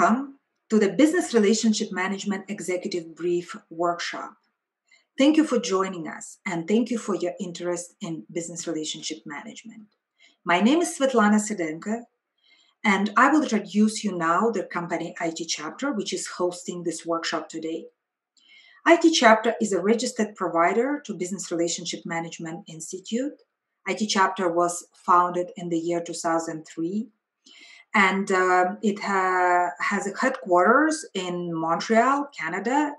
Welcome to the Business Relationship Management Executive Brief workshop. Thank you for joining us, and thank you for your interest in business relationship management. My name is Svetlana Sedenko, and I will introduce you now the company IT Chapter, which is hosting this workshop today. IT Chapter is a registered provider to Business Relationship Management Institute. IT Chapter was founded in the year 2003. And it has a headquarters in Montreal, Canada,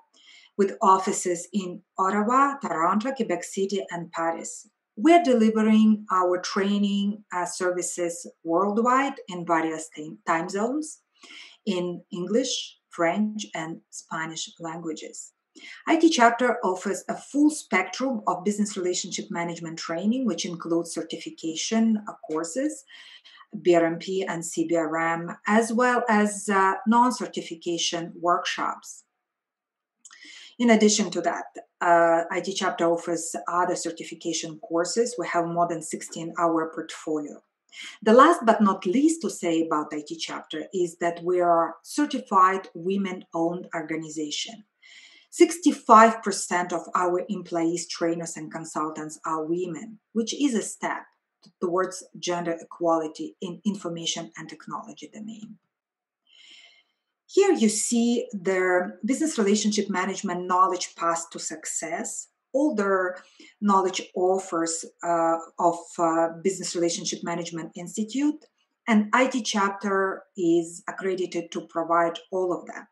with offices in Ottawa, Toronto, Quebec City, and Paris. We're delivering our training services worldwide in various time zones in English, French, and Spanish languages. IT Chapter offers a full spectrum of business relationship management training, which includes certification courses, BRMP and CBRM, as well as non-certification workshops. In addition to that, IT Chapter offers other certification courses. We have more than 16-hour portfolio. The last but not least to say about IT Chapter is that we are a certified women-owned organization. 65% of our employees, trainers, and consultants are women, which is a step towards gender equality in information and technology domain. Here you see the business relationship management knowledge path to success, all the knowledge offers of Business Relationship Management Institute, and IT Chapter is accredited to provide all of them.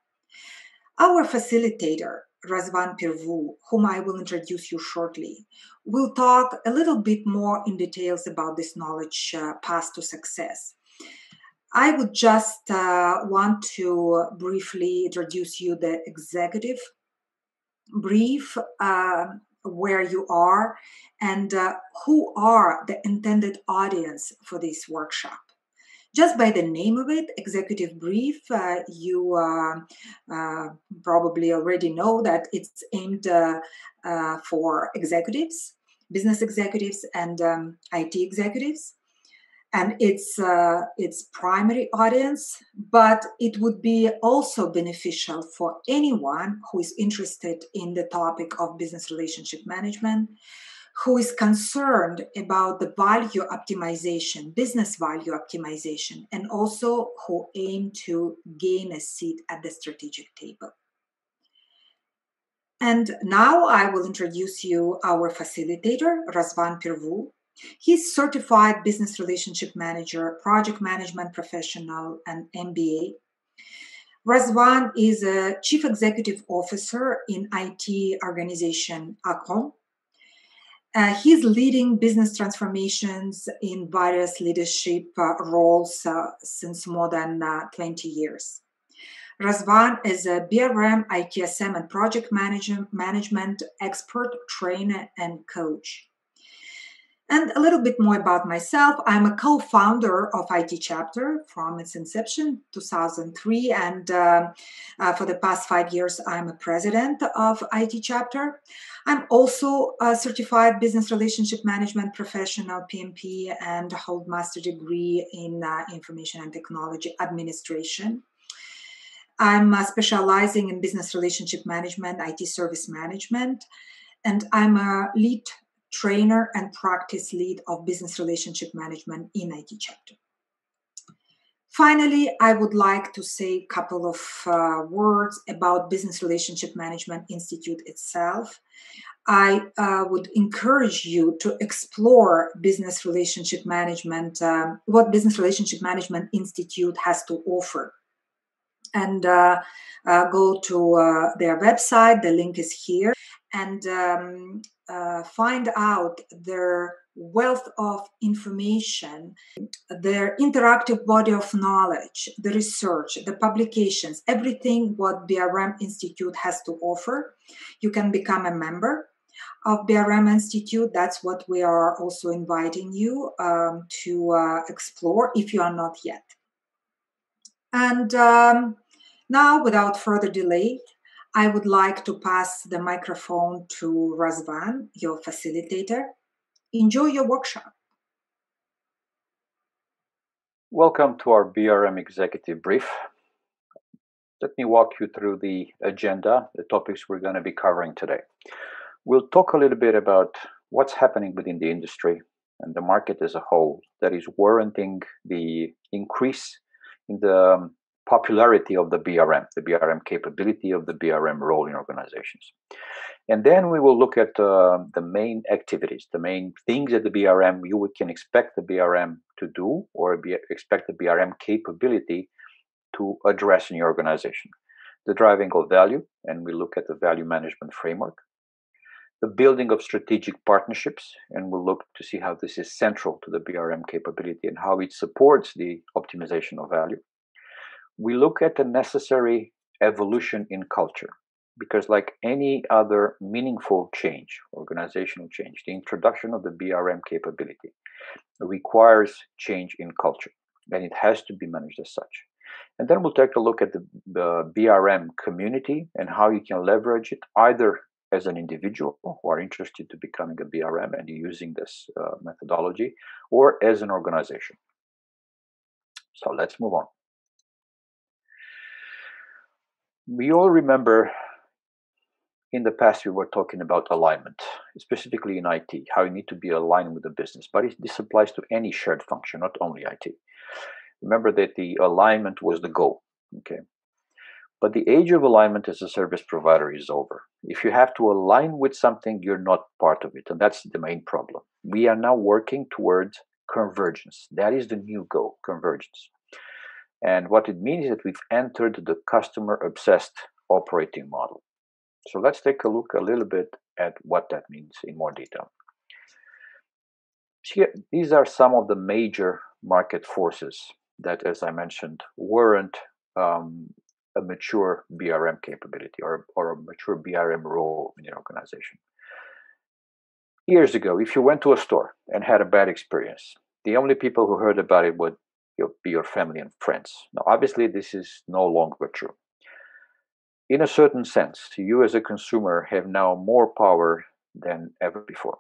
Our facilitator, Razvan Pirvu, whom I will introduce you shortly, will talk a little bit more in details about this knowledge path to success. I would just want to briefly introduce you the executive brief, where you are, and who are the intended audience for this workshop. Just by the name of it, Executive Brief, you probably already know that it's aimed for executives, business executives, and IT executives. And it's primary audience, but it would be also beneficial for anyone who is interested in the topic of business relationship management, who is concerned about the value optimization, business value optimization, and also who aim to gain a seat at the strategic table. And now I will introduce you our facilitator, Razvan Pirvu. He's certified business relationship manager, project management professional, and MBA. Razvan is a chief executive officer in IT organization Acron. He's leading business transformations in various leadership roles since more than 20 years. Razvan is a BRM, ITSM, and project management expert, trainer, and coach. And a little bit more about myself. I'm a co-founder of IT Chapter from its inception, 2003, and for the past 5 years, I'm a president of IT Chapter. I'm also a certified business relationship management professional, PMP, and hold master degree in information and technology administration. I'm specializing in business relationship management, IT service management, and I'm a lead trainer and practice lead of business relationship management in IT Chapter. Finally, I would like to say a couple of words about Business Relationship Management Institute itself. I would encourage you to explore business relationship management, what Business Relationship Management Institute has to offer. And go to their website, the link is here, and find out their wealth of information, their interactive body of knowledge, the research, the publications, everything what BRM Institute has to offer. You can become a member of BRM Institute. That's what we are also inviting you to explore if you are not yet. And now, without further delay, I would like to pass the microphone to Razvan, your facilitator. Enjoy your workshop. Welcome to our BRM Executive Brief. Let me walk you through the agenda, the topics we're going to be covering today. We'll talk a little bit about what's happening within the industry and the market as a whole that is warranting the increase in the popularity of the BRM capability of the BRM role in organizations. And then we will look at the main activities, the main things that the BRM you can expect the BRM to do or expect the BRM capability to address in your organization. The driving of value, and we look at the value management framework. The building of strategic partnerships, and we'll look to see how this is central to the BRM capability and how it supports the optimization of value. We look at the necessary evolution in culture, because like any other meaningful change, organizational change, the introduction of the BRM capability requires change in culture, and it has to be managed as such. And then we'll take a look at the BRM community and how you can leverage it either as an individual who are interested to becoming a BRM and using this methodology, or as an organization. So let's move on. We all remember in the past we were talking about alignment, specifically in IT, how you need to be aligned with the business. But this applies to any shared function, not only IT. Remember that the alignment was the goal, okay? But the age of alignment as a service provider is over. If you have to align with something, you're not part of it, and that's the main problem. We are now working towards convergence. That is the new goal, convergence. And what it means is that we've entered the customer-obsessed operating model. So let's take a look a little bit at what that means in more detail. These are some of the major market forces that, as I mentioned, warrant a mature BRM capability or a mature BRM role in your organization. Years ago, if you went to a store and had a bad experience, the only people who heard about it would be your family and friends. Now, obviously, this is no longer true. In a certain sense, you as a consumer have now more power than ever before.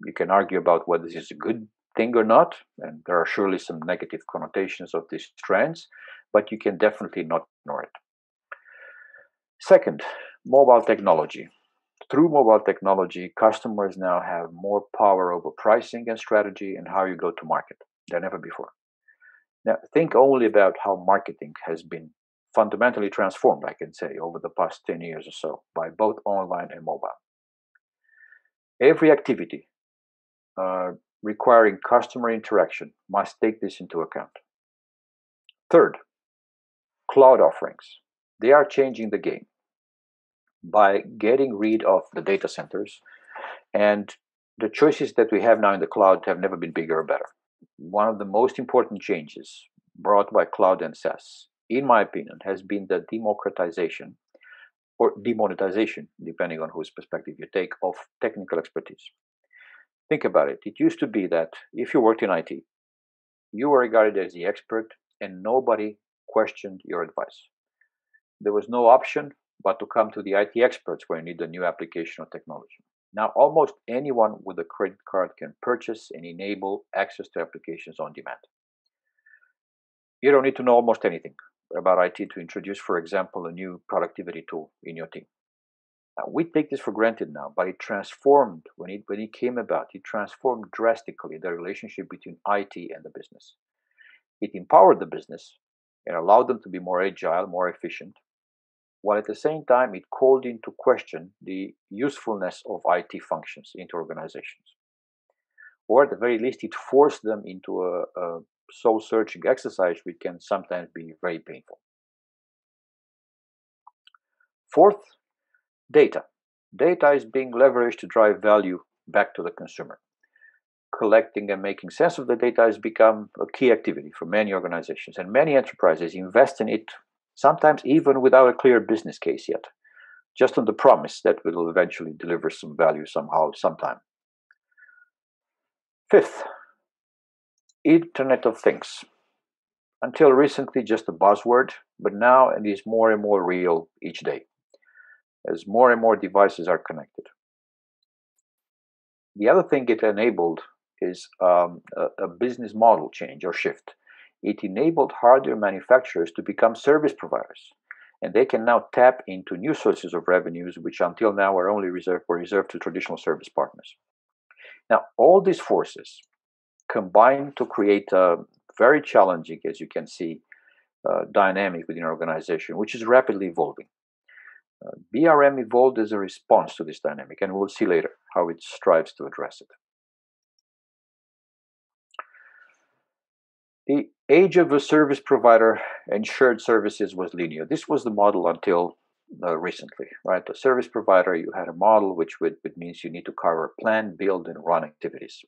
You can argue about whether this is a good thing or not, and there are surely some negative connotations of these trends, but you can definitely not ignore it. Second, mobile technology. Through mobile technology, customers now have more power over pricing and strategy and how you go to market than ever before. Now, think only about how marketing has been fundamentally transformed, I can say, over the past 10 years or so by both online and mobile. Every activity requiring customer interaction must take this into account. Third, cloud offerings. They are changing the game by getting rid of the data centers, and the choices that we have now in the cloud have never been bigger or better. One of the most important changes brought by cloud and SaaS, in my opinion, has been the democratization or demonetization, depending on whose perspective you take, of technical expertise. Think about it. It used to be that if you worked in IT, you were regarded as the expert and nobody questioned your advice. There was no option but to come to the IT experts when you need a new application or technology. Now, almost anyone with a credit card can purchase and enable access to applications on demand. You don't need to know almost anything about IT to introduce, for example, a new productivity tool in your team. Now, we take this for granted now, but it transformed when it came about. It transformed drastically the relationship between IT and the business. It empowered the business and allowed them to be more agile, more efficient, while at the same time it called into question the usefulness of IT functions into organizations. Or at the very least, it forced them into a soul-searching exercise, which can sometimes be very painful. Fourth, data. Data is being leveraged to drive value back to the consumer. Collecting and making sense of the data has become a key activity for many organizations, and many enterprises invest in it, sometimes even without a clear business case yet, just on the promise that it will eventually deliver some value somehow, sometime. Fifth, Internet of Things. Until recently, just a buzzword, but now it is more and more real each day, as more and more devices are connected. The other thing it enabled is a business model change or shift. It enabled hardware manufacturers to become service providers. And they can now tap into new sources of revenues, which until now were only reserved to traditional service partners. Now, all these forces combine to create a very challenging, as you can see, dynamic within an organization, which is rapidly evolving. BRM evolved as a response to this dynamic, and we'll see later how it strives to address it. The age of a service provider and shared services was linear. This was the model until recently, right? A service provider, you had a model which means you need to cover, plan, build, and run activities.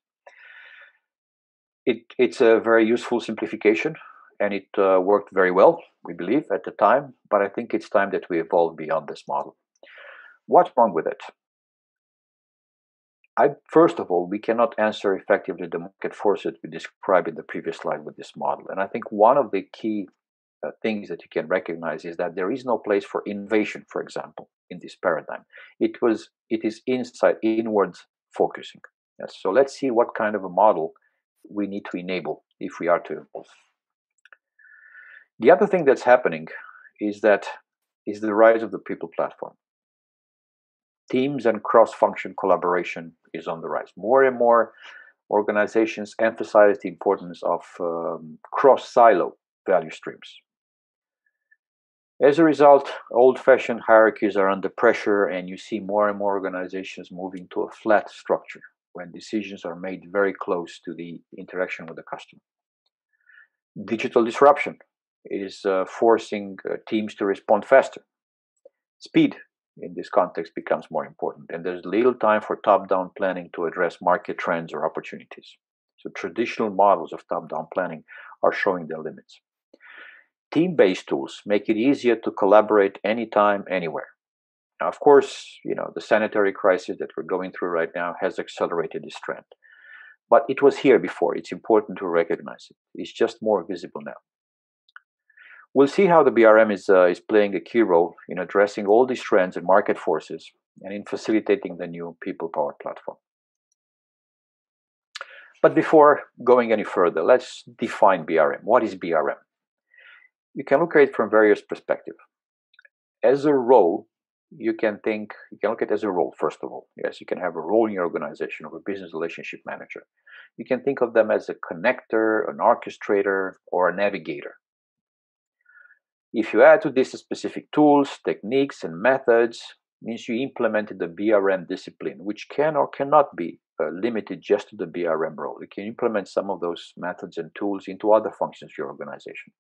It's a very useful simplification, and it worked very well, we believe, at the time. But I think it's time that we evolve beyond this model. What's wrong with it? First of all, we cannot answer effectively the market forces we described in the previous slide with this model. And I think one of the key things that you can recognize is that there is no place for innovation, for example, in this paradigm. It is inwards focusing. Yes, so let's see what kind of a model we need to enable if we are to evolve. The other thing that's happening is the rise of the people platform. Teams and cross-function collaboration is on the rise. More and more organizations emphasize the importance of cross-silo value streams. As a result, old-fashioned hierarchies are under pressure, and you see more and more organizations moving to a flat structure when decisions are made very close to the interaction with the customer. Digital disruption is forcing teams to respond faster. Speed in this context becomes more important, and there's little time for top-down planning to address market trends or opportunities. So traditional models of top-down planning are showing their limits. Team-based tools make it easier to collaborate anytime, anywhere. Now, of course, the sanitary crisis that we're going through right now has accelerated this trend. But it was here before. It's important to recognize it. It's just more visible now. We'll see how the BRM is playing a key role in addressing all these trends and market forces and in facilitating the new people-powered platform. But before going any further, let's define BRM. What is BRM? You can look at it from various perspectives. As a role, you can look at it as a role, first of all. Yes, you can have a role in your organization of a business relationship manager. You can think of them as a connector, an orchestrator, or a navigator. If you add to this specific tools, techniques, and methods, means you implemented the BRM discipline, which can or cannot be limited just to the BRM role. You can implement some of those methods and tools into other functions of your organization.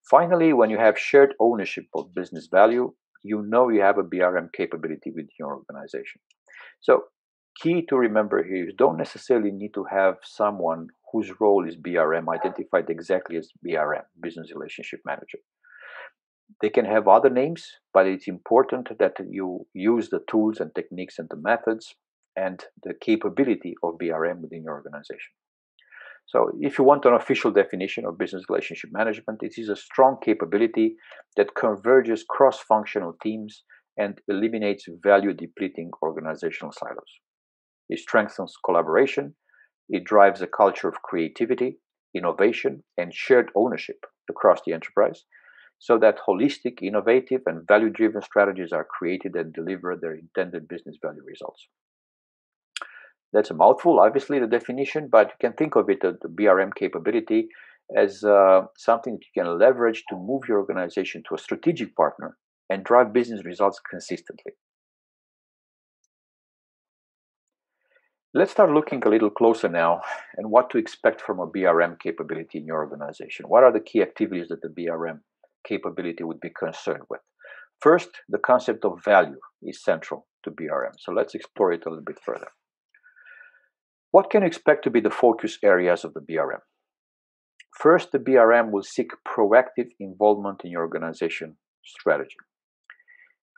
Finally, when you have shared ownership of business value, you have a BRM capability within your organization. So, key to remember here is don't necessarily need to have someone whose role is BRM identified exactly as BRM, Business Relationship Manager. They can have other names, but it's important that you use the tools and techniques and the methods and the capability of BRM within your organization. So if you want an official definition of business relationship management, it is a strong capability that converges cross-functional teams and eliminates value-depleting organizational silos. It strengthens collaboration. It drives a culture of creativity, innovation, and shared ownership across the enterprise so that holistic, innovative, and value-driven strategies are created and deliver their intended business value results. That's a mouthful, obviously, the definition, but you can think of it, the BRM capability, as something that you can leverage to move your organization to a strategic partner and drive business results consistently. Let's start looking a little closer now and what to expect from a BRM capability in your organization. What are the key activities that the BRM capability would be concerned with? First, the concept of value is central to BRM. So let's explore it a little bit further. What can you expect to be the focus areas of the BRM? First, the BRM will seek proactive involvement in your organization strategy.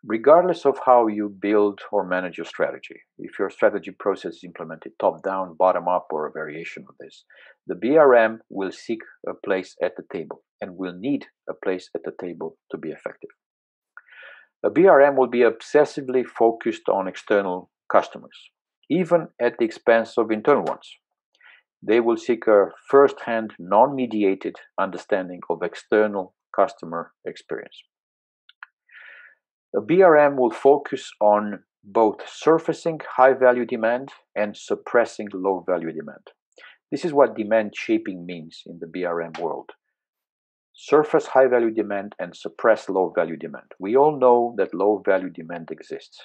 Regardless of how you build or manage your strategy, if your strategy process is implemented top-down, bottom-up, or a variation of this, the BRM will seek a place at the table and will need a place at the table to be effective. A BRM will be obsessively focused on external customers, even at the expense of internal ones. They will seek a first-hand, non-mediated understanding of external customer experience. A BRM will focus on both surfacing high-value demand and suppressing low-value demand. This is what demand shaping means in the BRM world. Surface high-value demand and suppress low-value demand. We all know that low-value demand exists.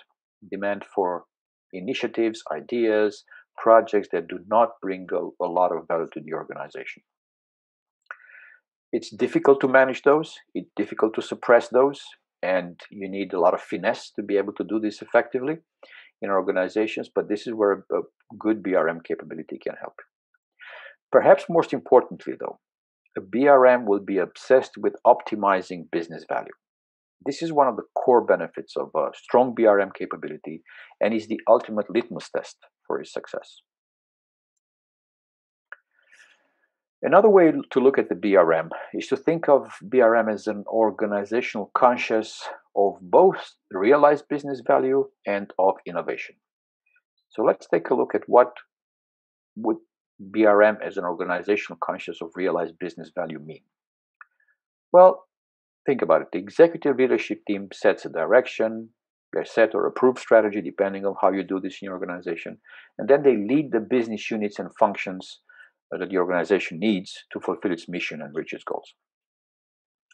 Demand for initiatives, ideas, projects that do not bring a lot of value to the organization. It's difficult to manage those, it's difficult to suppress those, and you need a lot of finesse to be able to do this effectively in organizations, but this is where a good BRM capability can help. Perhaps most importantly, though, a BRM will be obsessed with optimizing business value. This is one of the core benefits of a strong BRM capability and is the ultimate litmus test for its success. Another way to look at the BRM is to think of BRM as an organizational conscious of both realized business value and of innovation. So let's take a look at what would BRM as an organizational conscious of realized business value mean. Well, think about it. The executive leadership team sets a direction, they set or approve strategy depending on how you do this in your organization, and then they lead the business units and functions that the organization needs to fulfill its mission and reach its goals.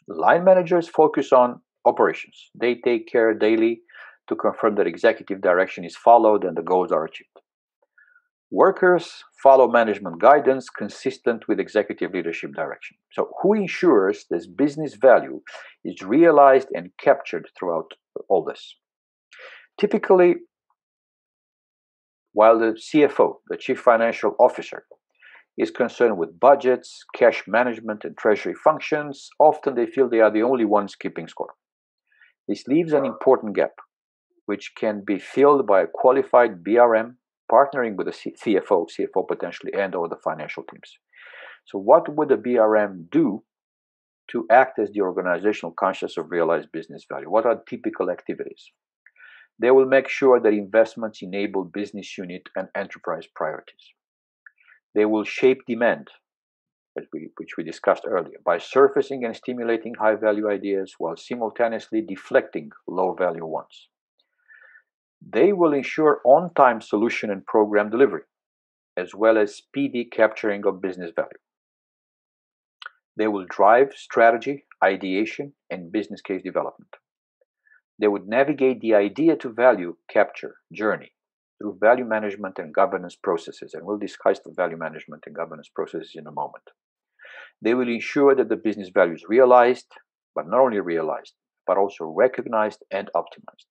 Line managers focus on operations. They take care daily to confirm that executive direction is followed and the goals are achieved. Workers follow management guidance consistent with executive leadership direction. So who ensures this business value is realized and captured throughout all this? Typically, while the CFO, the Chief Financial Officer, is concerned with budgets, cash management, and treasury functions, often they feel they are the only ones keeping score. This leaves an important gap, which can be filled by a qualified BRM partnering with the CFO potentially, and or the financial teams. So what would a BRM do to act as the organizational conscious of realized business value? What are typical activities? They will make sure that investments enable business unit and enterprise priorities. They will shape demand, which we discussed earlier, by surfacing and stimulating high-value ideas while simultaneously deflecting low-value ones. They will ensure on-time solution and program delivery, as well as speedy capturing of business value. They will drive strategy, ideation, and business case development. They would navigate the idea to value capture journey through value management and governance processes, and we'll discuss the value management and governance processes in a moment. They will ensure that the business value is realized, but not only realized, but also recognized and optimized.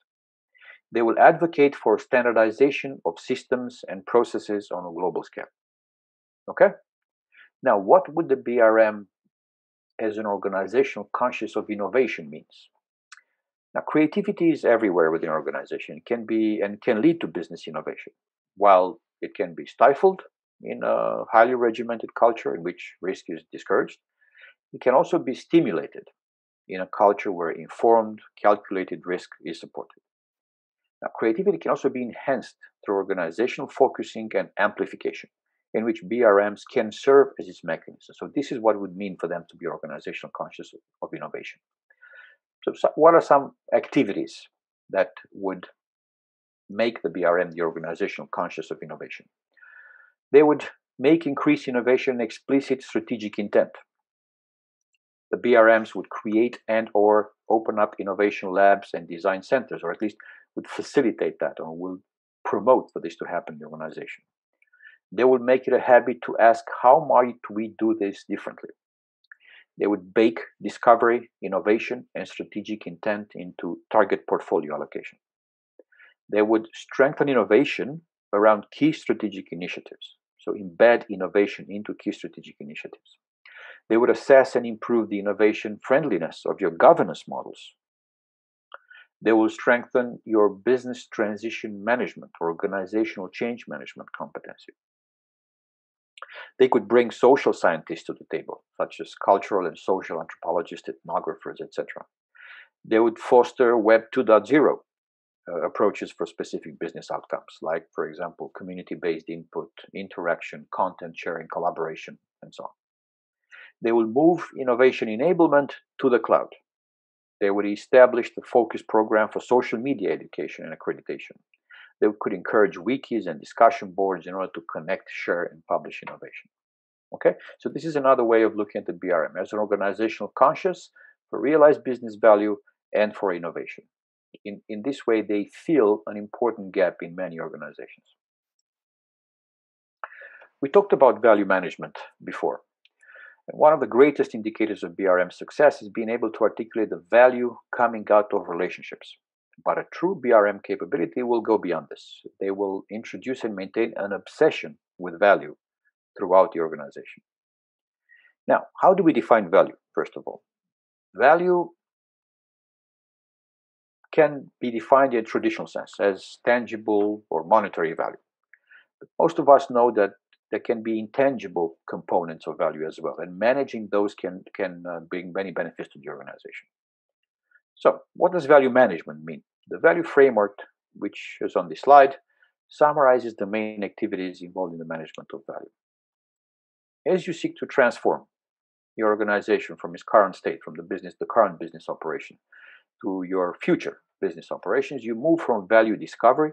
They will advocate for standardization of systems and processes on a global scale. Okay? Now, what would the BRM as an organizational conscious of innovation means? Now, creativity is everywhere within an organization. It can be and can lead to business innovation. While it can be stifled in a highly regimented culture in which risk is discouraged, it can also be stimulated in a culture where informed, calculated risk is supported. Now, creativity can also be enhanced through organizational focusing and amplification, in which BRMs can serve as its mechanism. So this is what it would mean for them to be organizational conscious of innovation. So what are some activities that would make the BRM the organizational conscious of innovation? They would make increased innovation an explicit strategic intent. The BRMs would create and or open up innovation labs and design centers, or at least would facilitate that or will promote for this to happen in the organization. They would make it a habit to ask, how might we do this differently? They would bake discovery, innovation, and strategic intent into target portfolio allocation. They would strengthen innovation around key strategic initiatives, so embed innovation into key strategic initiatives. They would assess and improve the innovation friendliness of your governance models. They will strengthen your business transition management or organizational change management competency. They could bring social scientists to the table, such as cultural and social anthropologists, ethnographers, etc. They would foster Web 2.0 approaches for specific business outcomes, like, for example, community-based input, interaction, content sharing, collaboration, and so on. They will move innovation enablement to the cloud. They would establish the focus program for social media education and accreditation. They could encourage wikis and discussion boards in order to connect, share, and publish innovation. Okay, so this is another way of looking at the BRM as an organizational conscious for realized business value and for innovation. In this way, they fill an important gap in many organizations. We talked about value management before. And one of the greatest indicators of BRM success is being able to articulate the value coming out of relationships. But a true BRM capability will go beyond this. They will introduce and maintain an obsession with value throughout the organization. Now, how do we define value, first of all? Value can be defined in a traditional sense as tangible or monetary value. But most of us know that there can be intangible components of value as well, and managing those can bring many benefits to the organization. So, what does value management mean? The value framework, which is on this slide, summarizes the main activities involved in the management of value. As you seek to transform your organization from its current state, from the current business operation, to your future business operations, you move from value discovery,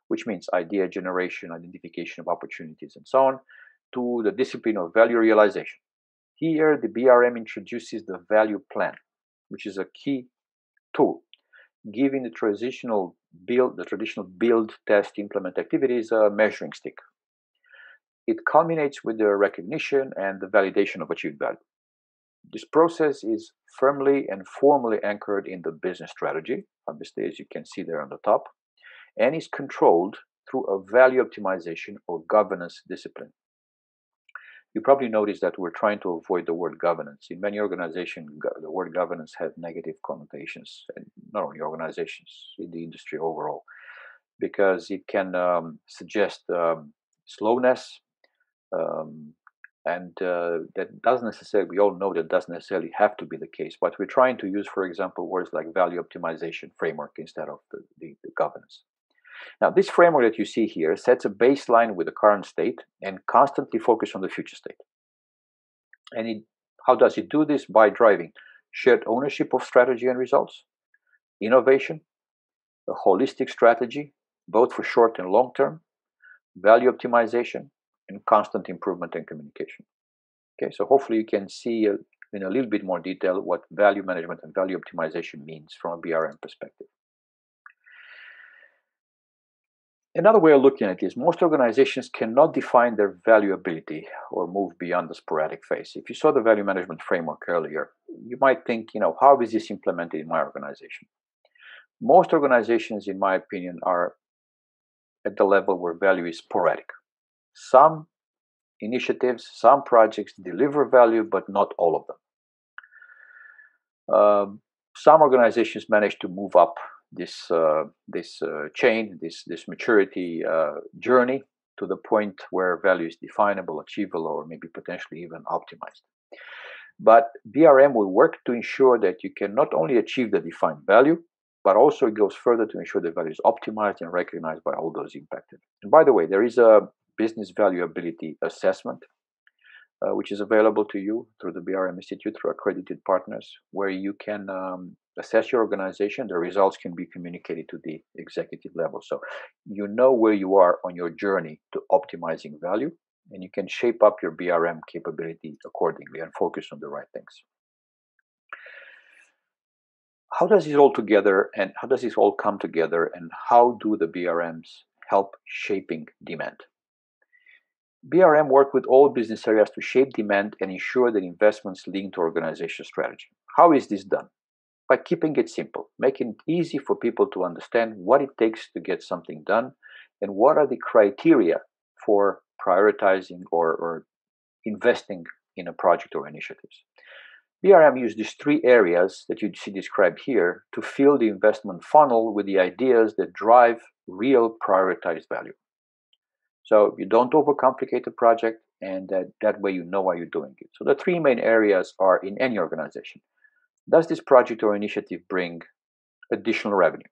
which means idea generation, identification of opportunities, and so on, to the discipline of value realization. Here, the BRM introduces the value plan, which is a key tool, giving the traditional build, test, implement activities a measuring stick. It culminates with the recognition and the validation of achieved value. This process is firmly and formally anchored in the business strategy, obviously, as you can see there on the top, and is controlled through a value optimization or governance discipline. You probably noticed that we're trying to avoid the word governance. In many organizations, the word governance has negative connotations, and not only organizations, in the industry overall, because it can suggest slowness, and that doesn't necessarily, we all know that doesn't necessarily have to be the case, but we're trying to use, for example, words like value optimization framework instead of the governance. Now, this framework that you see here sets a baseline with the current state and constantly focus on the future state. And how does it do this? By driving shared ownership of strategy and results, innovation, a holistic strategy, both for short and long term, value optimization, and constant improvement and communication. Okay, so hopefully you can see in a little bit more detail what value management and value optimization means from a BRM perspective. Another way of looking at it is most organizations cannot define their valuability or move beyond the sporadic phase. If you saw the value management framework earlier, you might think, how is this implemented in my organization? Most organizations, in my opinion, are at the level where value is sporadic. Some initiatives, some projects deliver value, but not all of them. Some organizations manage to move up this chain, this maturity journey to the point where value is definable, achievable, or maybe potentially even optimized. But BRM will work to ensure that you can not only achieve the defined value, but also it goes further to ensure the value is optimized and recognized by all those impacted. And by the way, there is a business valuability assessment, which is available to you through the BRM Institute, through accredited partners, where you can assess your organization. The results can be communicated to the executive level. So you know where you are on your journey to optimizing value, and you can shape up your BRM capability accordingly and focus on the right things. How does this all together, and how does this all come together, and how do the BRMs help shaping demand? BRM work with all business areas to shape demand and ensure that investments link to organizational strategy. How is this done? By keeping it simple, making it easy for people to understand what it takes to get something done and what are the criteria for prioritizing or investing in a project or initiatives. BRM used these three areas that you see described here to fill the investment funnel with the ideas that drive real prioritized value. So you don't overcomplicate the project, and that way you know why you're doing it. So the three main areas are in any organization. Does this project or initiative bring additional revenue?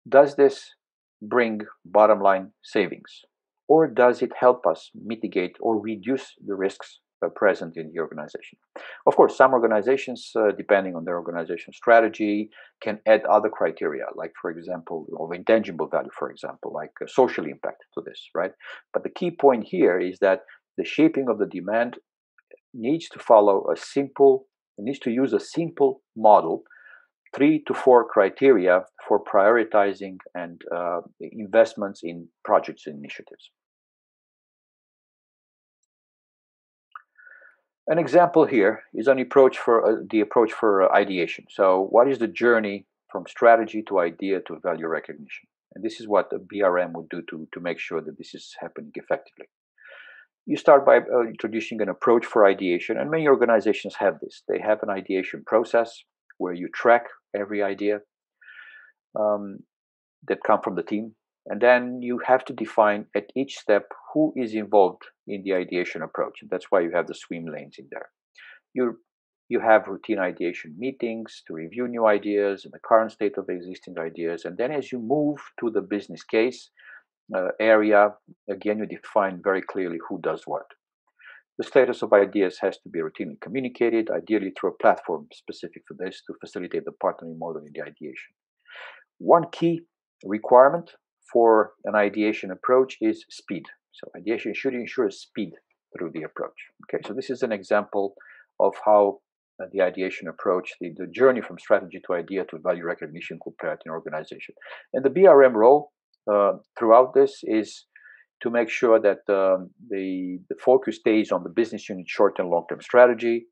Does this bring bottom line savings? Or does it help us mitigate or reduce the risks present in the organization. Of course, some organizations, depending on their organization strategy, can add other criteria, like, for example, of intangible value, for example, like social impact to this, right? But the key point here is that the shaping of the demand needs to use a simple model, 3 to 4 criteria for prioritizing and investments in projects and initiatives. An example here is the approach for ideation. So, what is the journey from strategy to idea to value recognition? And this is what a BRM would do to make sure that this is happening effectively. You start by introducing an approach for ideation, and many organizations have this. They have an ideation process where you track every idea that come from the team, and then you have to define at each step who is involved in the ideation approach. And that's why you have the swim lanes in there. You have routine ideation meetings to review new ideas and the current state of existing ideas. And then as you move to the business case area, again, you define very clearly who does what. The status of ideas has to be routinely communicated, ideally through a platform specific for this to facilitate the partnering model in the ideation. One key requirement for an ideation approach is speed. So ideation should ensure speed through the approach. Okay, so this is an example of how the ideation approach, the journey from strategy to idea to value recognition could play out in an organization. And the BRM role throughout this is to make sure that the focus stays on the business unit short and long-term strategy.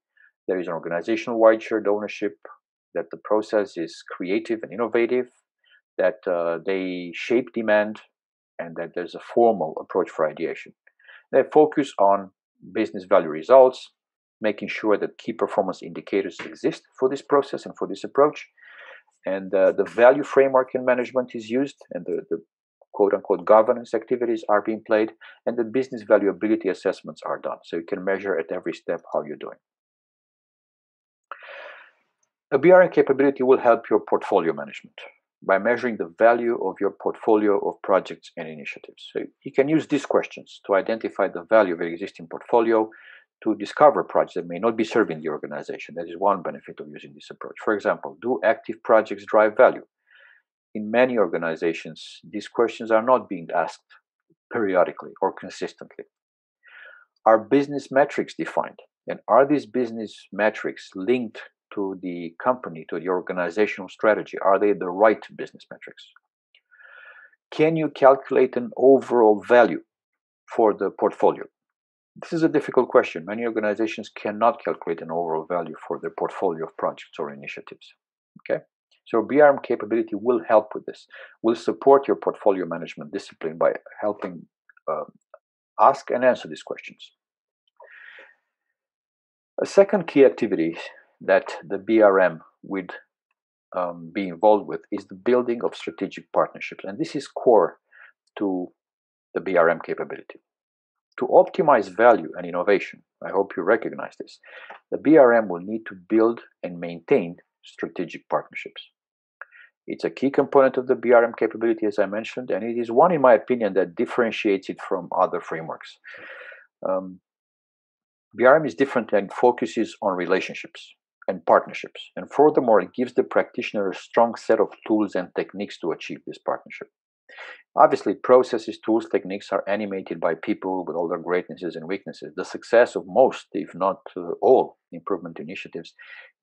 There is an organizational-wide shared ownership, that the process is creative and innovative, that they shape demand, and that there's a formal approach for ideation. They focus on business value results, making sure that key performance indicators exist for this process and for this approach, and the value framework in management is used, and the quote-unquote governance activities are being played, and the business valuability assessments are done. So you can measure at every step how you're doing. A BRM capability will help your portfolio management by measuring the value of your portfolio of projects and initiatives. So you can use these questions to identify the value of your existing portfolio, to discover projects that may not be serving the organization. That is one benefit of using this approach. For example, do active projects drive value? In many organizations, these questions are not being asked periodically or consistently. Are business metrics defined? And are these business metrics linked to the company, to the organizational strategy? Are they the right business metrics? Can you calculate an overall value for the portfolio? This is a difficult question. Many organizations cannot calculate an overall value for their portfolio of projects or initiatives. Okay? So BRM capability will help with this, will support your portfolio management discipline by helping ask and answer these questions. A second key activity that the BRM would be involved with is the building of strategic partnerships. And this is core to the BRM capability. To optimize value and innovation, I hope you recognize this, the BRM will need to build and maintain strategic partnerships. It's a key component of the BRM capability, as I mentioned, and it is one, in my opinion, that differentiates it from other frameworks. BRM is different and focuses on relationships and partnerships. And furthermore, it gives the practitioner a strong set of tools and techniques to achieve this partnership. Obviously, processes, tools, techniques are animated by people with all their greatnesses and weaknesses. The success of most, if not all, improvement initiatives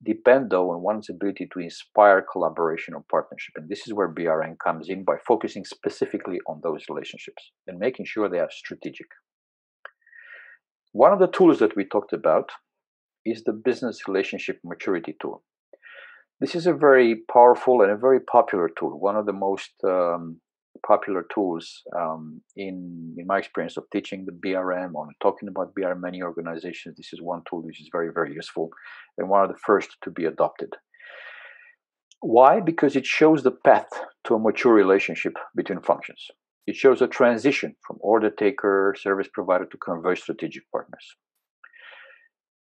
depend, though, on one's ability to inspire collaboration or partnership. And this is where BRM comes in by focusing specifically on those relationships and making sure they are strategic. One of the tools that we talked about is the business relationship maturity tool. This is a very powerful and a very popular tool, one of the most popular tools in my experience of teaching the BRM or talking about BRM. Many organizations, this is one tool which is very, very useful and one of the first to be adopted. Why? Because it shows the path to a mature relationship between functions. It shows a transition from order taker, service provider to converged strategic partners.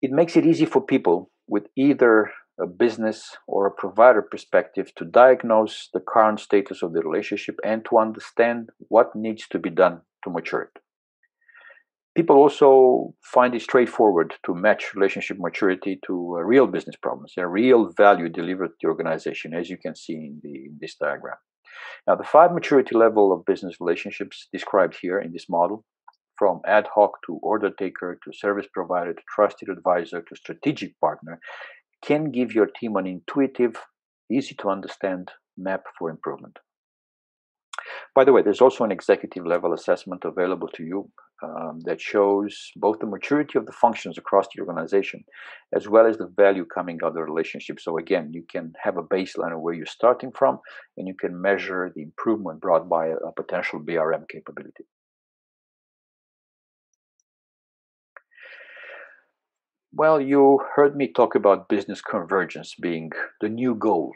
It makes it easy for people with either a business or a provider perspective to diagnose the current status of the relationship and to understand what needs to be done to mature it. People also find it straightforward to match relationship maturity to real business problems and real value delivered to the organization, as you can see in this diagram. Now, the 5 maturity level of business relationships described here in this model, from ad hoc to order taker to service provider to trusted advisor to strategic partner, can give your team an intuitive, easy to understand map for improvement. By the way, there's also an executive level assessment available to you that shows both the maturity of the functions across the organization as well as the value coming out of the relationship. So again, you can have a baseline of where you're starting from and you can measure the improvement brought by a potential BRM capability. Well, you heard me talk about business convergence being the new goal.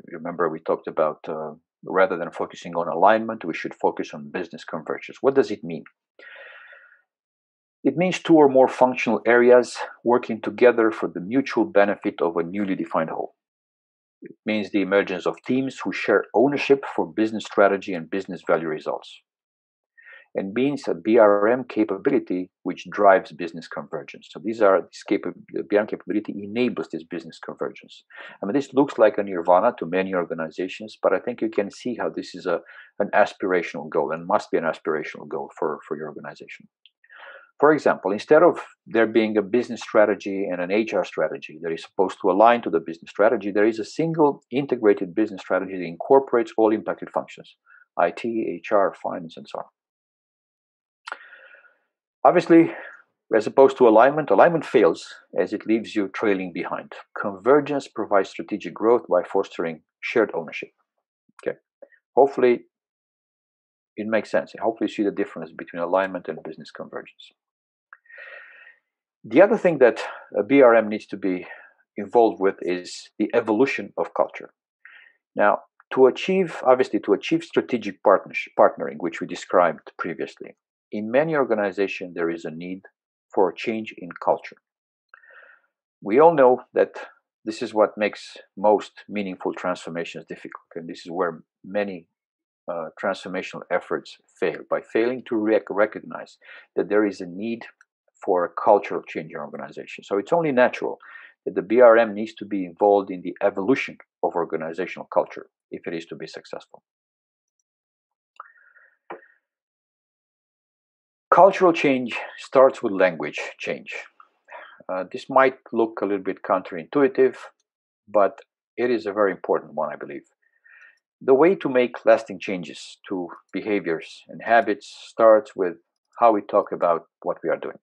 Remember, we talked about rather than focusing on alignment, we should focus on business convergence. What does it mean? It means 2 or more functional areas working together for the mutual benefit of a newly defined whole. It means the emergence of teams who share ownership for business strategy and business value results. And means a BRM capability which drives business convergence. So the BRM capability enables this business convergence. I mean, this looks like a nirvana to many organizations, but I think you can see how this is an aspirational goal and must be an aspirational goal for your organization. For example, instead of there being a business strategy and an HR strategy that is supposed to align to the business strategy, there is a single integrated business strategy that incorporates all impacted functions, IT, HR, finance, and so on. Obviously, as opposed to alignment fails as it leaves you trailing behind. Convergence provides strategic growth by fostering shared ownership. Okay, hopefully it makes sense. Hopefully you see the difference between alignment and business convergence. The other thing that a BRM needs to be involved with is the evolution of culture. Now, to achieve strategic partnering, which we described previously, in many organizations there is a need for a change in culture. We all know that this is what makes most meaningful transformations difficult, and this is where many transformational efforts fail, by failing to recognize that there is a need for a cultural change in organization. So it's only natural that the BRM needs to be involved in the evolution of organizational culture if it is to be successful. Cultural change starts with language change. This might look a little bit counterintuitive, but it is a very important one, I believe. The way to make lasting changes to behaviors and habits starts with how we talk about what we are doing.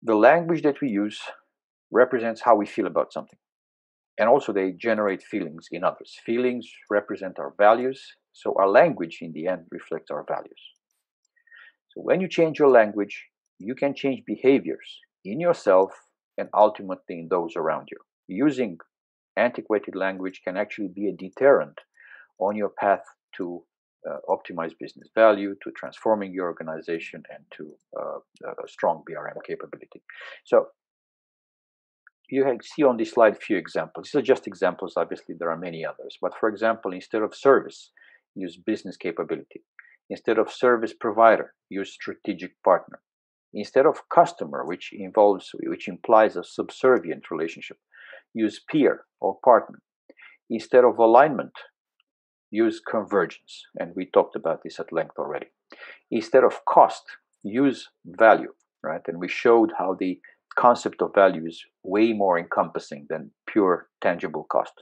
The language that we use represents how we feel about something. And also they generate feelings in others. Feelings represent our values, so our language in the end reflects our values. So when you change your language, you can change behaviors in yourself and ultimately in those around you. Using antiquated language can actually be a deterrent on your path to optimize business value, to transforming your organization, and to a strong BRM capability. So you see on this slide a few examples. These are just examples. Obviously, there are many others. But for example, instead of service, use business capability. Instead of service provider, use strategic partner. Instead of customer, which implies a subservient relationship, use peer or partner. Instead of alignment, use convergence. And we talked about this at length already. Instead of cost, use value, right? And we showed how the concept of value is way more encompassing than pure tangible cost.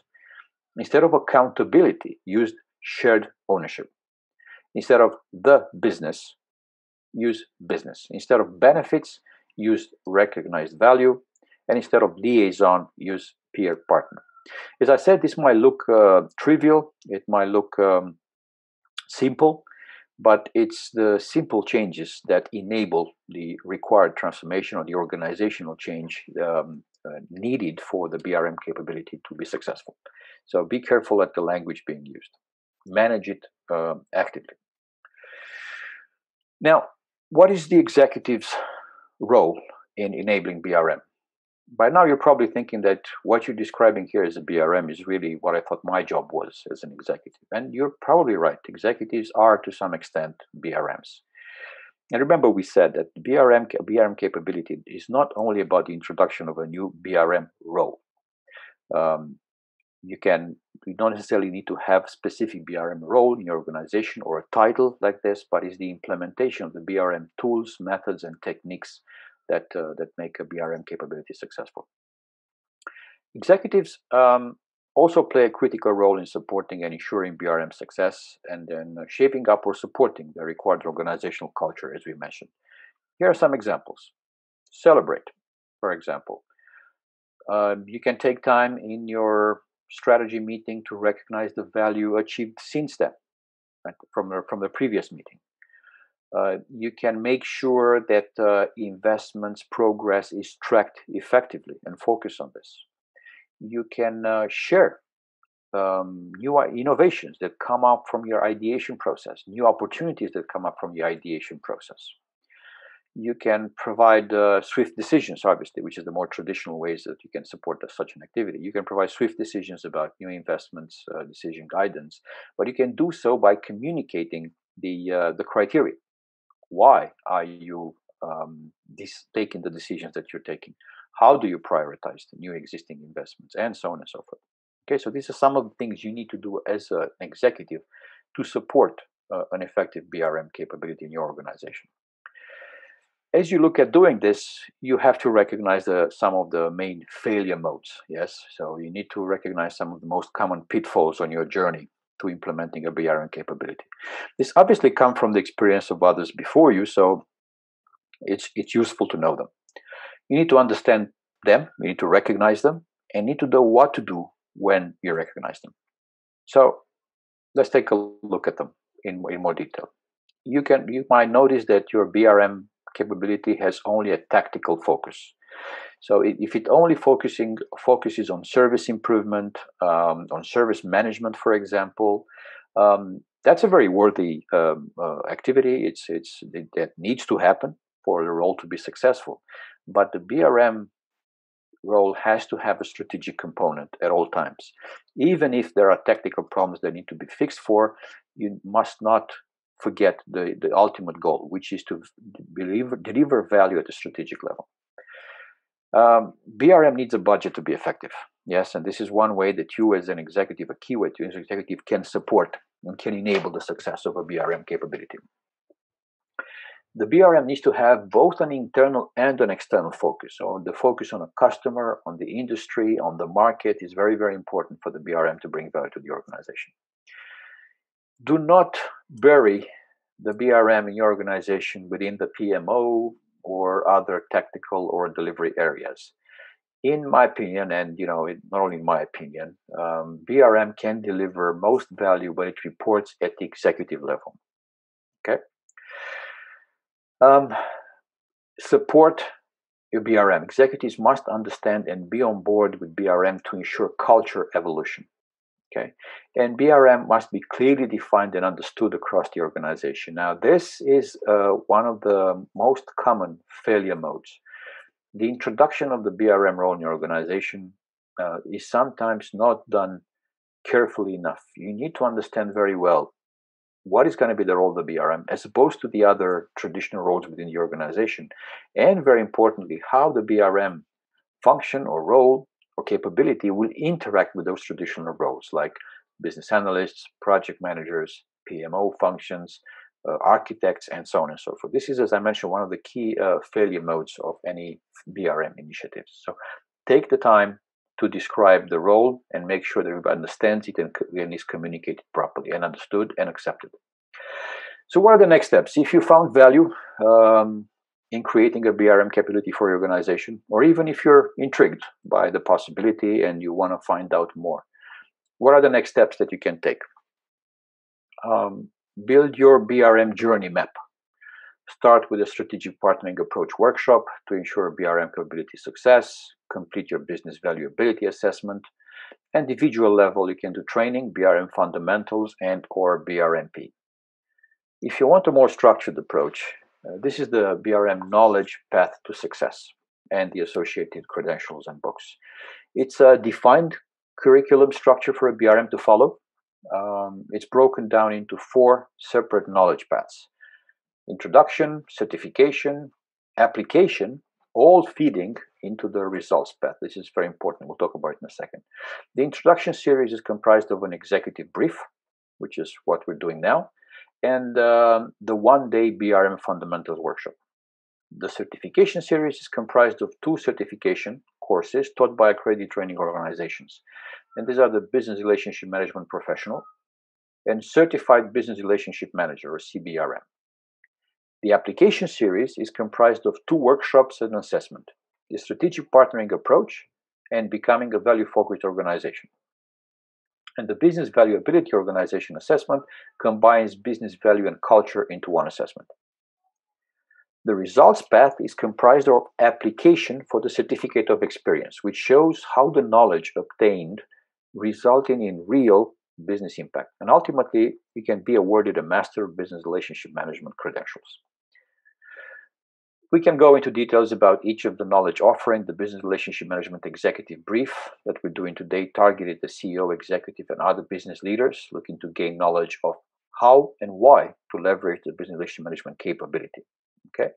Instead of accountability, use shared ownership. Instead of the business, use business. Instead of benefits, use recognized value. And instead of liaison, use peer partner. As I said, this might look trivial, it might look simple, but it's the simple changes that enable the required transformation or the organizational change needed for the BRM capability to be successful. So be careful at the language being used. Manage it actively. Now, what is the executive's role in enabling BRM? By now, you're probably thinking that what you're describing here as a BRM is really what I thought my job was as an executive. And you're probably right. Executives are, to some extent, BRMs. And remember, we said that BRM capability is not only about the introduction of a new BRM role. Um, you don't necessarily need to have a specific BRM role in your organization or a title like this, but it's the implementation of the BRM tools, methods, and techniques that make a BRM capability successful. Executives also play a critical role in supporting and ensuring BRM success, and then shaping up or supporting the required organizational culture, as we mentioned. Here are some examples. Celebrate, for example. You can take time in your strategy meeting to recognize the value achieved since then, right, from the previous meeting. You can make sure that investments progress is tracked effectively and focus on this. You can share new innovations that come up from your ideation process, new opportunities that come up from the ideation process. You can provide swift decisions, obviously, which is the more traditional ways that you can support such an activity. You can provide swift decisions about new investments, decision guidance, but you can do so by communicating the criteria. Why are you taking the decisions that you're taking? How do you prioritize the new existing investments, and so on and so forth? Okay, so these are some of the things you need to do as an executive to support an effective BRM capability in your organization. As you look at doing this, you have to recognize some of the main failure modes. Yes, so you need to recognize some of the most common pitfalls on your journey to implementing a BRM capability. This obviously comes from the experience of others before you, so it's useful to know them. You need to understand them, you need to recognize them, and need to know what to do when you recognize them. So let's take a look at them in more detail. You might notice that your BRM capability has only a tactical focus. So if it only focuses on service improvement, on service management, for example, that's a very worthy activity. That needs to happen for the role to be successful. But the BRM role has to have a strategic component at all times. Even if there are technical problems that need to be fixed for, you must not forget the ultimate goal, which is to deliver value at the strategic level. BRM needs a budget to be effective. Yes, and this is one way that you as an executive, a key way to an executive, can support and can enable the success of a BRM capability. The BRM needs to have both an internal and an external focus. So the focus on a customer, on the industry, on the market is very, very important for the BRM to bring value to the organization. Do not bury the BRM in your organization within the PMO or other tactical or delivery areas. In my opinion, and not only in my opinion, BRM can deliver most value when it reports at the executive level. Okay. Support your BRM. Executives must understand and be on board with BRM to ensure culture evolution. Okay, and BRM must be clearly defined and understood across the organization. Now, this is one of the most common failure modes. The introduction of the BRM role in your organization is sometimes not done carefully enough. You need to understand very well what is going to be the role of the BRM as opposed to the other traditional roles within the organization. And very importantly, how the BRM function or role or capability will interact with those traditional roles like business analysts, project managers, PMO functions, architects, and so on and so forth. This is, as I mentioned, one of the key failure modes of any BRM initiatives. So take the time to describe the role and make sure that everybody understands it and is communicated properly and understood and accepted. So what are the next steps? If you found value in creating a BRM capability for your organization, or even if you're intrigued by the possibility and you want to find out more, what are the next steps that you can take? Build your BRM journey map. Start with a strategic partnering approach workshop to ensure BRM capability success. Complete your business valuability assessment. Individual level, you can do training, BRM fundamentals, and or BRMP. If you want a more structured approach, this is the BRM knowledge path to success and the associated credentials and books. It's a defined curriculum structure for a BRM to follow. It's broken down into 4 separate knowledge paths. Introduction, certification, application, all feeding into the results path. This is very important. We'll talk about it in a second. The introduction series is comprised of an executive brief, which is what we're doing now, and the one-day BRM fundamentals workshop. The certification series is comprised of 2 certification courses taught by accredited training organizations. And these are the Business Relationship Management Professional and Certified Business Relationship Manager, or CBRM. The application series is comprised of 2 workshops and assessment: the strategic partnering approach and becoming a value-focused organization. And the business valuability organization assessment combines business value and culture into one assessment. The results path is comprised of application for the certificate of experience, which shows how the knowledge obtained resulting in real business impact. And ultimately, you can be awarded a Master of Business Relationship Management credentials. We can go into details about each of the knowledge offering. The Business Relationship Management Executive Brief that we're doing today targeted the CEO, executive, and other business leaders looking to gain knowledge of how and why to leverage the business relationship management capability. Okay.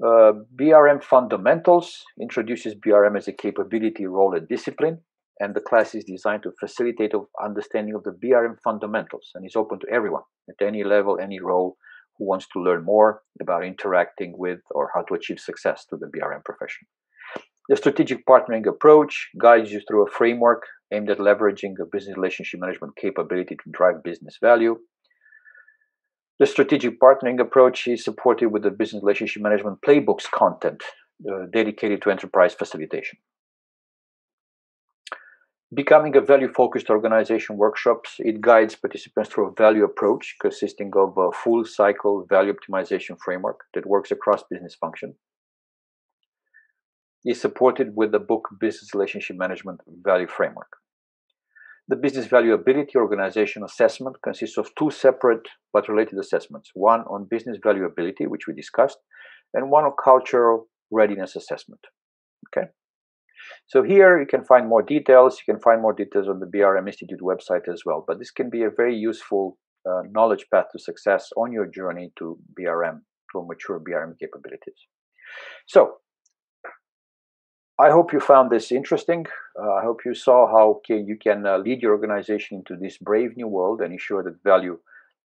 BRM Fundamentals introduces BRM as a capability, role, and discipline, and the class is designed to facilitate understanding of the BRM fundamentals, and is open to everyone at any level, any role, who wants to learn more about interacting with or how to achieve success to the BRM profession. The strategic partnering approach guides you through a framework aimed at leveraging a business relationship management capability to drive business value. The strategic partnering approach is supported with the business relationship management playbooks content dedicated to enterprise facilitation. Becoming a value-focused organization workshops, it guides participants through a value approach consisting of a full cycle value optimization framework that works across business function. Is supported with the book Business Relationship Management Value Framework. The business valuability organization assessment consists of 2 separate but related assessments, one on business valuability, which we discussed, and one on cultural readiness assessment. Okay. So here you can find more details. You can find more details on the BRM Institute website as well. But this can be a very useful knowledge path to success on your journey to BRM, to a mature BRM capabilities. So I hope you found this interesting. I hope you saw how you can lead your organization into this brave new world and ensure that value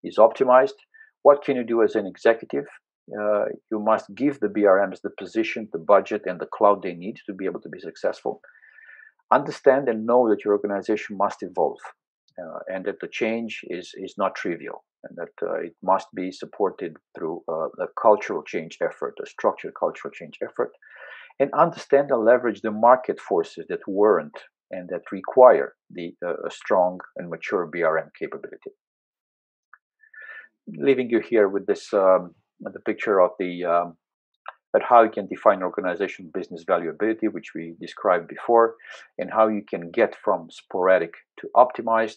is optimized. What can you do as an executive? You must give the BRMs the position, the budget, and the clout they need to be able to be successful. Understand and know that your organization must evolve and that the change is not trivial, and that it must be supported through a cultural change effort, a structured cultural change effort, and understand and leverage the market forces that warrant and that require a strong and mature BRM capability. Leaving you here with this the picture of at how you can define organization business valuability, which we described before, and how you can get from sporadic to optimized.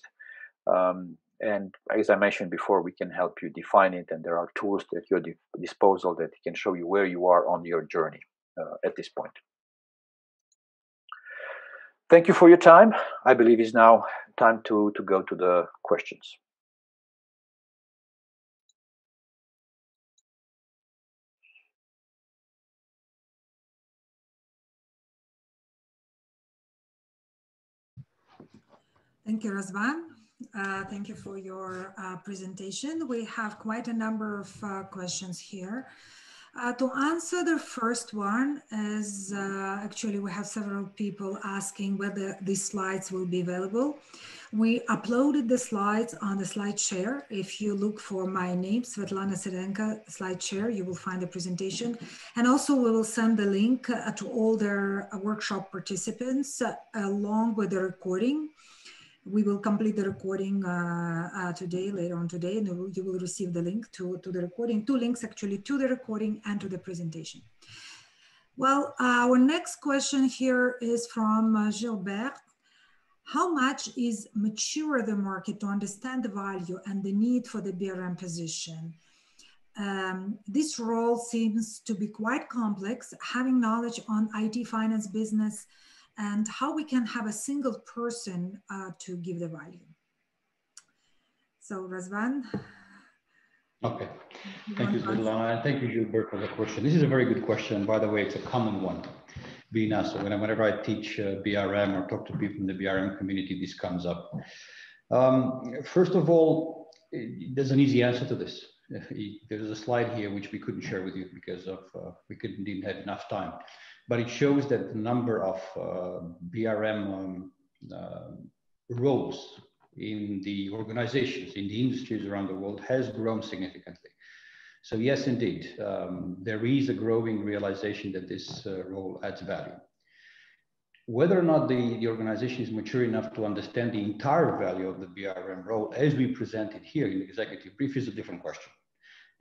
And as I mentioned before, we can help you define it, and there are tools at your disposal that can show you where you are on your journey at this point. Thank you for your time. I believe it's now time to go to the questions. Thank you, Razvan. Thank you for your presentation. We have quite a number of questions here. To answer the first one is, actually we have several people asking whether these slides will be available. We uploaded the slides on the slide share. If you look for my name, Svetlana Serenka, slide share, you will find the presentation. And also we will send the link to all their workshop participants along with the recording. We will complete the recording today, later on today, and you will receive the link to the recording, 2 links actually, to the recording and to the presentation. Well, our next question here is from Gilbert. How much is mature the market to understand the value and the need for the BRM position? This role seems to be quite complex, having knowledge on IT, finance, business, and how we can have a single person to give the value. So Razvan. Okay. Thank you, Svetlana, and thank you, Gilbert, for the question. This is a very good question. By the way, it's a common one being asked. So whenever I teach BRM or talk to people in the BRM community, this comes up. First of all, there's an easy answer to this. There's a slide here which we couldn't share with you because of didn't have enough time, but it shows that the number of BRM roles in the organizations, in the industries around the world has grown significantly. So yes, indeed, there is a growing realization that this role adds value. Whether or not the organization is mature enough to understand the entire value of the BRM role as we present it here in the executive brief is a different question.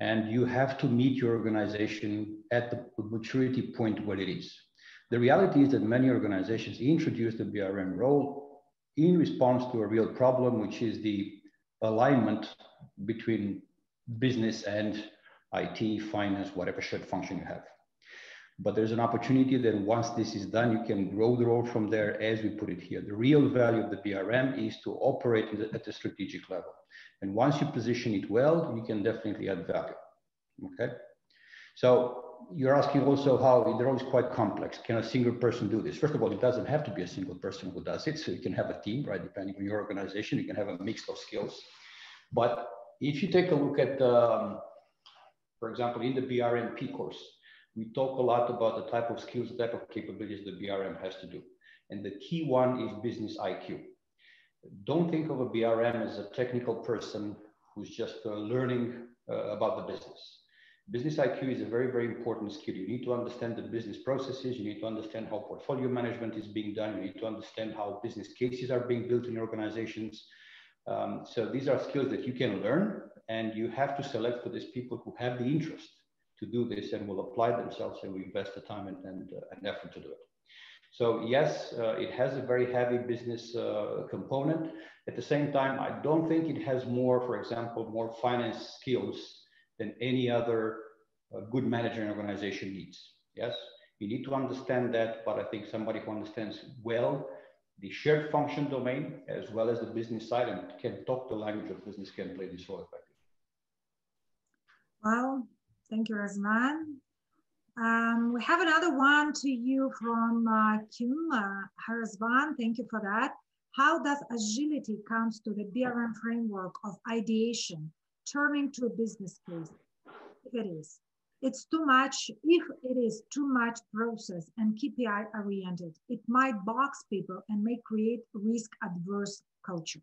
And you have to meet your organization at the maturity point where it is. The reality is that many organizations introduce the BRM role in response to a real problem, which is the alignment between business and IT, finance, whatever shared function you have. But there's an opportunity that once this is done, you can grow the role from there as we put it here. The real value of the BRM is to operate at the strategic level. And once you position it well, you can definitely add value, okay? So you're asking also how the role is quite complex. Can a single person do this? First of all, it doesn't have to be a single person who does it. So you can have a team, right? Depending on your organization, you can have a mix of skills. But if you take a look at, for example, in the BRMP course, we talk a lot about the type of skills, the type of capabilities the BRM has to do. And the key one is business IQ. Don't think of a BRM as a technical person who's just learning about the business. Business IQ is a very, very important skill. You need to understand the business processes. You need to understand how portfolio management is being done. You need to understand how business cases are being built in organizations. So these are skills that you can learn, and you have to select for these people who have the interest to do this and will apply themselves and will invest the time and effort to do it. So yes, it has a very heavy business component. At the same time, I don't think it has more, for example, more finance skills than any other good manager and organization needs. Yes, you need to understand that, but I think somebody who understands well the shared function domain as well as the business side and can talk the language of business can play this role effectively. Well, thank you, Razvan. We have another one to you from Kim Razvan. Thank you for that. How does agility comes to the BRM framework of ideation turning to a business case? If it is, it's too much. If it is too much process and KPI oriented, it might box people and may create risk adverse culture.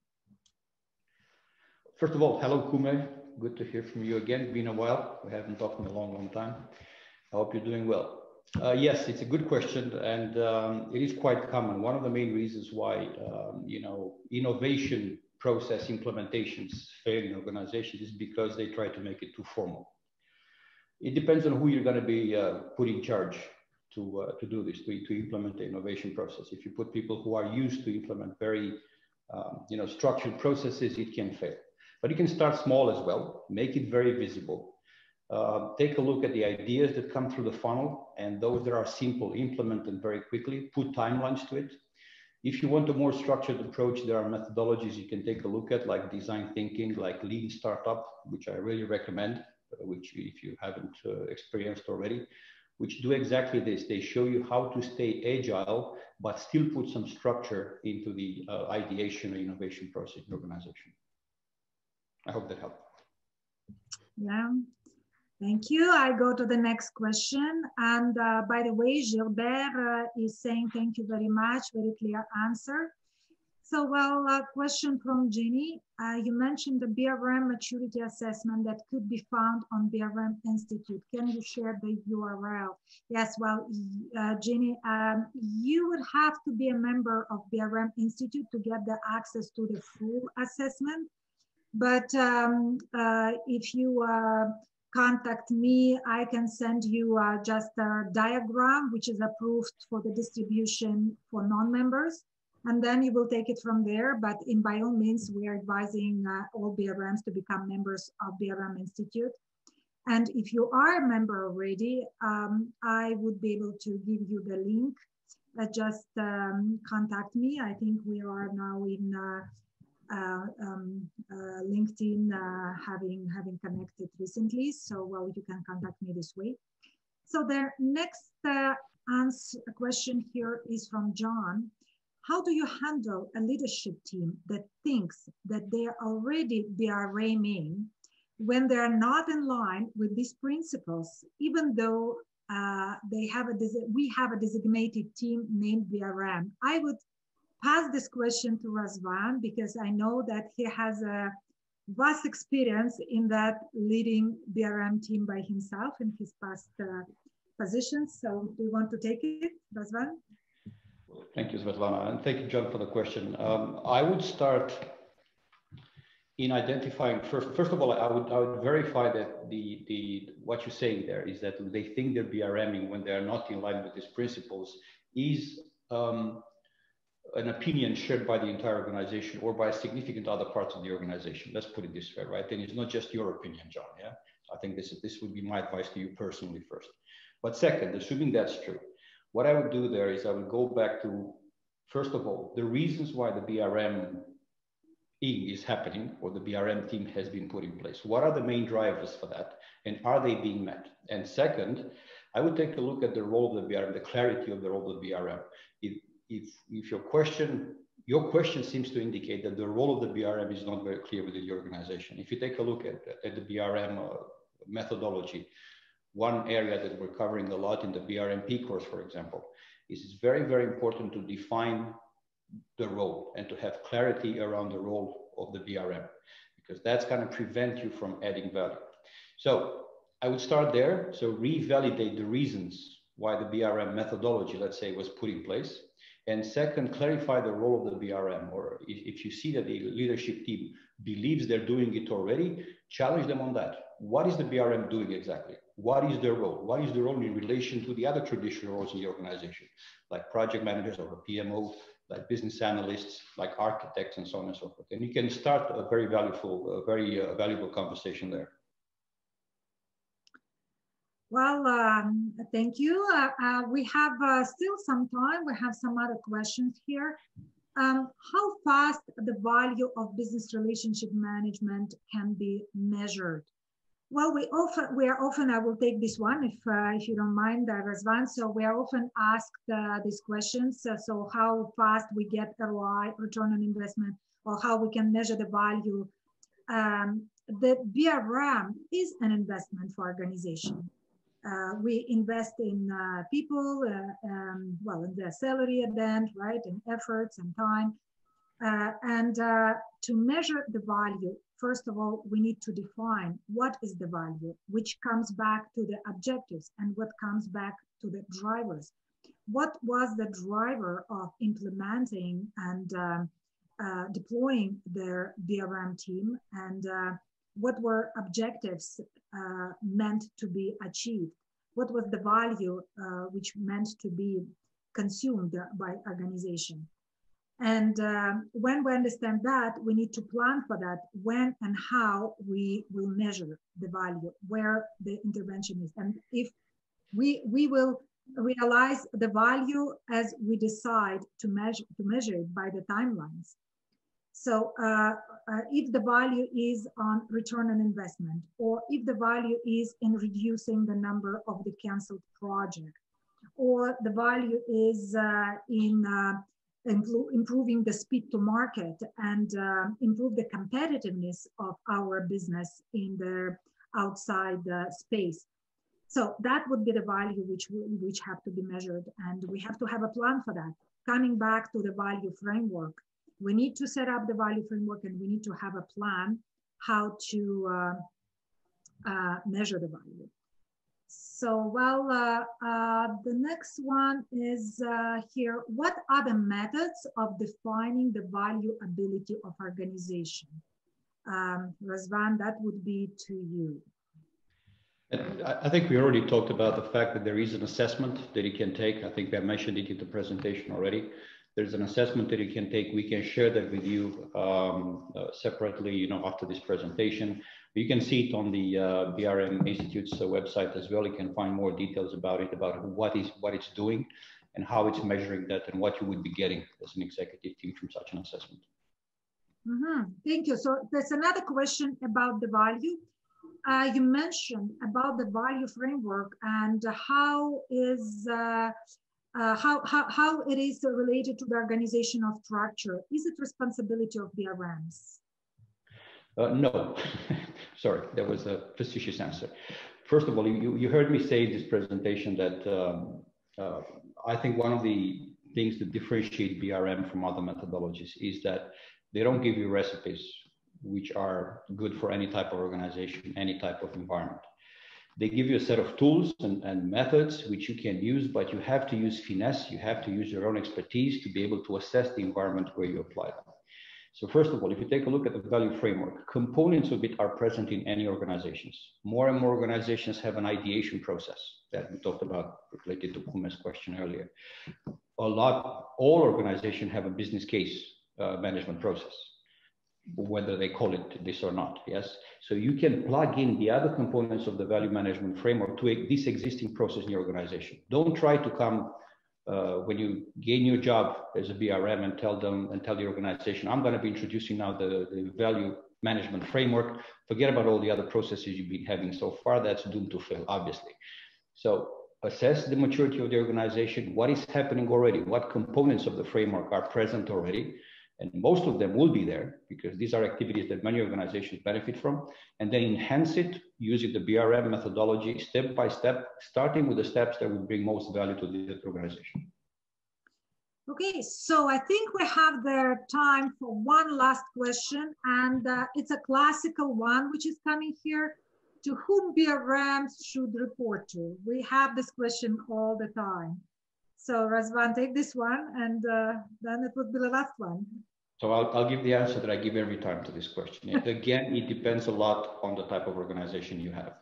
First of all, hello, Kume. Good to hear from you again. Been a while. We haven't talked in a long, long time. I hope you're doing well. Yes, it's a good question, and it is quite common. One of the main reasons why innovation process implementations fail in organizations is because they try to make it too formal. It depends on who you're going to be put in charge to do this, to implement the innovation process. If you put people who are used to implement very structured processes, it can fail. But you can start small as well, make it very visible. Take a look at the ideas that come through the funnel, and those that are simple, implement them very quickly, put timelines to it. If you want a more structured approach, there are methodologies you can take a look at, like design thinking, like lean startup, which I really recommend, which if you haven't experienced already, which do exactly this. They show you how to stay agile, but still put some structure into the ideation or innovation process in the organization. I hope that helped. Yeah, thank you. I go to the next question. And by the way, Gilbert is saying thank you very much, very clear answer. So, well, a question from Jenny. You mentioned the BRM maturity assessment that could be found on BRM Institute. Can you share the URL? Yes, well, Jenny, you would have to be a member of BRM Institute to get the access to the full assessment. But if you contact me, I can send you just a diagram, which is approved for the distribution for non-members. And then you will take it from there. But by all means, we are advising all BRMs to become members of BRM Institute. And if you are a member already, I would be able to give you the link. Just contact me. I think we are now in LinkedIn, having connected recently. So, well, you can contact me this way. So the next question here is from John. How do you handle a leadership team that thinks that they are already BRMing when they are not in line with these principles, even though we have a designated team named BRM? I would pass this question to Razvan because I know that he has a vast experience in that leading BRM team by himself in his past positions. So do you want to take it, Razvan? Thank you, Svetlana, and thank you, John, for the question. I would start in identifying first of all, I would verify that what you're saying there is that they think they're BRMing when they are not in line with these principles is an opinion shared by the entire organization or by significant other parts of the organization. Let's put it this way, right? And it's not just your opinion, John. Yeah, I think this would be my advice to you personally first. But second, assuming that's true, what I would do there is I would go back to, first of all, the reasons why the BRM is happening or the BRM team has been put in place. What are the main drivers for that? And are they being met? And second, I would take a look at the role of the BRM, the clarity of the role of the BRM. If your question seems to indicate that the role of the BRM is not very clear within the organization. If you take a look at the BRM methodology, one area that we're covering a lot in the BRMP course, for example, is it's very, very important to define the role and to have clarity around the role of the BRM, because that's going to prevent you from adding value. So I would start there. So revalidate the reasons why the BRM methodology, let's say, was put in place. And second, clarify the role of the BRM, or if you see that the leadership team believes they're doing it already, challenge them on that. What is the BRM doing exactly? What is their role? What is their role in relation to the other traditional roles in the organization, like project managers or PMO, like business analysts, like architects, and so on and so forth. And you can start a very valuable conversation there. Well, thank you. We have still some time. We have some other questions here. How fast the value of business relationship management can be measured? Well, we are often, I will take this one if you don't mind, Razvan. So we are often asked these questions. So how fast we get ROI, return on investment, or how we can measure the value. The BRM is an investment for organization. We invest in people, well, in their salary at the end, right, in efforts and time. And to measure the value, first of all, we need to define what is the value, which comes back to the objectives and what comes back to the drivers. What was the driver of implementing and deploying their BRM team, and what were objectives meant to be achieved? What was the value which meant to be consumed by organization? And when we understand that, we need to plan for that, when and how we will measure the value, where the intervention is. And if we will realize the value as we decide to measure it by the timelines. So if the value is on return on investment, or if the value is in reducing the number of the canceled project, or the value is in improving the speed to market and improve the competitiveness of our business in the outside space. So that would be the value which have to be measured, and we have to have a plan for that. Coming back to the value framework, we need to set up the value framework, and we need to have a plan how to measure the value. So, well, the next one is here. What are the methods of defining the valuability of organization? Razvan, that would be to you. And I think we already talked about the fact that there is an assessment that you can take. I think I mentioned it in the presentation already. There's an assessment that you can take. We can share that with you separately, after this presentation. You can see it on the BRM Institute's website as well. You can find more details about it, about what it's doing and how it's measuring that and what you would be getting as an executive team from such an assessment. Thank you. So there's another question about the value. You mentioned about the value framework and how it is related to the organizational structure. Is it responsibility of BRMs? No, sorry, that was a facetious answer. First of all, you heard me say in this presentation that I think one of the things that differentiate BRM from other methodologies is that they don't give you recipes which are good for any type of organization, any type of environment. They give you a set of tools and methods which you can use, but you have to use finesse, you have to use your own expertise to be able to assess the environment where you apply them. So first of all, if you take a look at the value framework, components of it are present in any organizations. More and more organizations have an ideation process that we talked about related to Kume's question earlier. All organizations have a business case management process, whether they call it this or not, yes? So you can plug in the other components of the value management framework to this existing process in your organization. Don't try to come when you gain your job as a BRM and tell the organization, I'm going to be introducing now the value management framework. Forget about all the other processes you've been having so far. That's doomed to fail, obviously. So assess the maturity of the organization, what is happening already, what components of the framework are present already. And most of them will be there because these are activities that many organizations benefit from, and then enhance it using the BRM methodology step by step, starting with the steps that will bring most value to the organization. Okay, so I think we have the time for one last question, and it's a classical one, which is coming here. To whom BRMs should report to? We have this question all the time. So Razvan, take this one, and then it would be the last one. So I'll give the answer that I give every time to this question. Again, it depends a lot on the type of organization you have.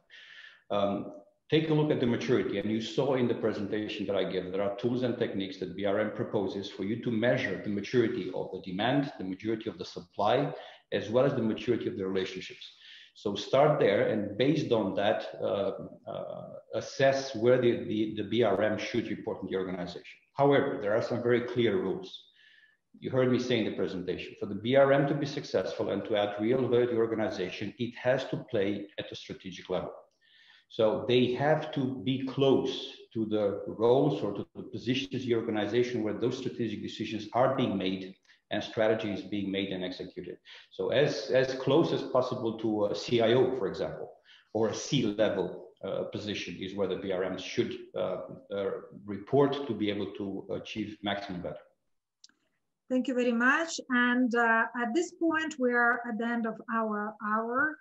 Take a look at the maturity, and you saw in the presentation that I gave, there are tools and techniques that BRM proposes for you to measure the maturity of the demand, the maturity of the supply, as well as the maturity of the relationships. So start there, and based on that, assess where the BRM should report in the organization. However, there are some very clear rules. You heard me say in the presentation, for the BRM to be successful and to add real value to the organization, it has to play at a strategic level. So they have to be close to the roles or to the positions in the organization where those strategic decisions are being made and strategy is being made and executed. So as close as possible to a CIO, for example, or a C-level position is where the BRMs should report to be able to achieve maximum value. Thank you very much. And at this point, we are at the end of our hour.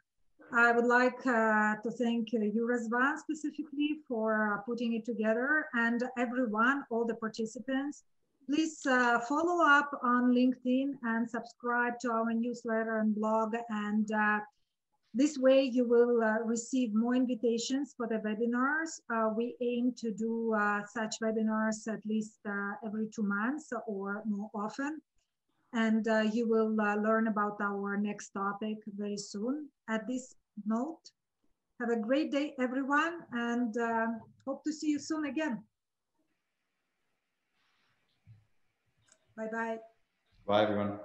I would like to thank you, Razvan, specifically for putting it together, and everyone, all the participants. Please follow up on LinkedIn and subscribe to our newsletter and blog. And this way you will receive more invitations for the webinars. We aim to do such webinars at least every 2 months or more often. And you will learn about our next topic very soon. At this note, have a great day, everyone, and hope to see you soon again. Bye-bye. Bye, everyone.